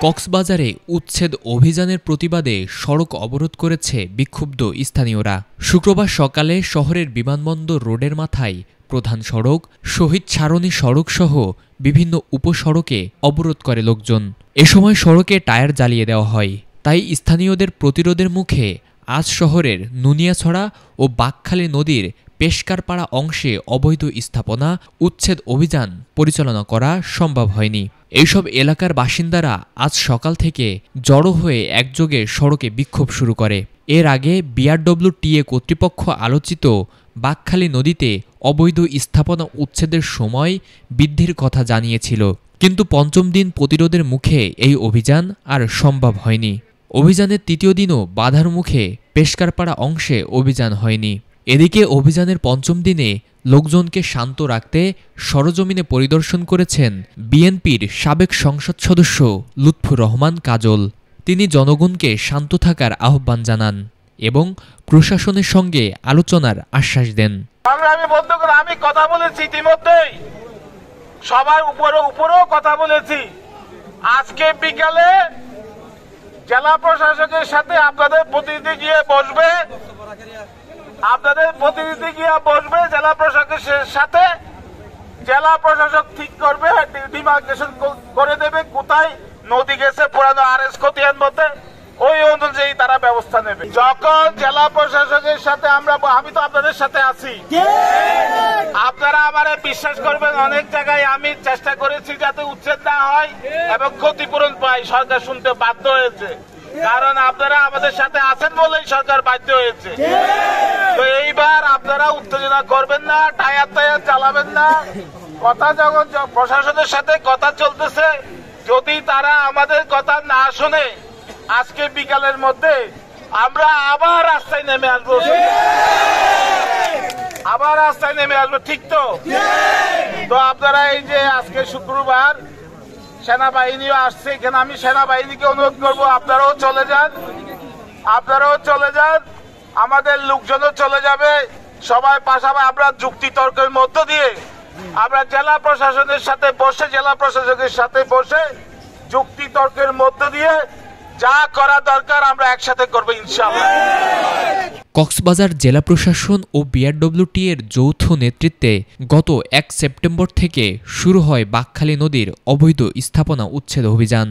কক্সবাজারে উচ্ছেদ অভিযানের প্রতিবাদে সড়ক অবরোধ করেছে বিক্ষুব্ধ স্থানীয়রা। শুক্রবার সকালে শহরের বিমানবন্দর রোডের মাথায় প্রধান সড়ক, শহীদ সারণী সড়ক সহ বিভিন্ন উপসড়কে অবরোধ করে লোকজন। এ সময় সড়কে টায়ার জ্বালিয়ে দেওয়া হয়। তাই স্থানীয়দের প্রতিরোধের মুখে আজ শহরের নুনিয়াছড়া ও বাঁকখালী নদীর পেশকারপাড়া অংশে অবৈধ স্থাপনা উচ্ছেদ অভিযান পরিচালনা করা সম্ভব হয়নি। এইসব এলাকার বাসিন্দারা আজ সকাল থেকে জড়ো হয়ে একযোগে সড়কে বিক্ষোভ শুরু করে। এর আগে বিআরডব্লিউটিএ কর্তৃপক্ষ আলোচিত বাঁকখালী নদীতে অবৈধ স্থাপনা উচ্ছেদের সময় বৃদ্ধির কথা জানিয়েছিল, কিন্তু পঞ্চম দিন প্রতিরোধের মুখে এই অভিযান আর সম্ভব হয়নি। অভিযানের তৃতীয় দিনও বাধার মুখে পেশকারপাড়া অংশে অভিযান হয়নি। এদিকে অভিযানের পঞ্চম দিনে লোকজনকে শান্ত রাখতে সরজমিনে পরিদর্শন করেছেন বিএনপির সাবেক সংসদ সদস্য লুৎফুর রহমান কাজল। তিনি জনগণকে শান্ত থাকার আহ্বান জানান এবং প্রশাসনের সঙ্গে আলোচনার আশ্বাস দেন। আমি কথা বলেছি ইতিমধ্যেই, সবার উপরেও কথা বলেছি। আজকে বিকালে জেলা প্রশাসকের সাথে আপনাদের প্রতিনিধি গিয়ে বসবে, জেলা প্রশাসকের সাথে। জেলা প্রশাসক ঠিক করবে, ডিমার্কেশন করে দেবে কোথায় নদী গেছে পুরানো আরএস খতিয়ান মধ্যে, ওই অনুযায়ী তারা ব্যবস্থা নেবে। যখন জেলা প্রশাসকের সাথে আমি তো আপনাদের সাথে আছি, আপনারা আমারে বিশ্বাস করবেন। অনেক জায়গায় আমি চেষ্টা করেছি যাতে উচ্ছেদ না হয় এবং ক্ষতিপূরণ পাই। সরকার শুনতে বাধ্য হয়েছে, কারণ আপনারা আমাদের সাথে আছেন বলেই সরকার বাধ্য হয়েছে। তো এইবার আপনারা উত্তেজনা করবেন না, টায়ার চালাবেন না। কথা যখন প্রশাসনের সাথে কথা চলতেছে, যদি তারা আমাদের কথা না শুনে আজকে বিকালের মধ্যে আমরা আবার রাস্তায় নেমে আসবো, ঠিক তো? তো আপনারা এই যে আজকে শুক্রবার সেনাবাহিনীও আসছে এখানে, আমি সেনাবাহিনীকে অনুরোধ করবো আপনারাও চলে যান, আমাদের লোকজনও চলে যাবে। সবাই পাশাপাশি আমরা যুক্তি তর্কের মধ্য দিয়ে আমরা জেলা প্রশাসকের সাথে বসে যুক্তি তর্কের মধ্য দিয়ে যা করা দরকার আমরা একসাথে করবো ইনশাআল্লাহ। কক্সবাজার জেলা প্রশাসন ও বিআরডব্লিউটিএ এর যৌথ নেতৃত্বে গত 1 সেপ্টেম্বর থেকে শুরু হয় বাঁকখালী নদীর অবৈধ স্থাপনা উচ্ছেদ অভিযান।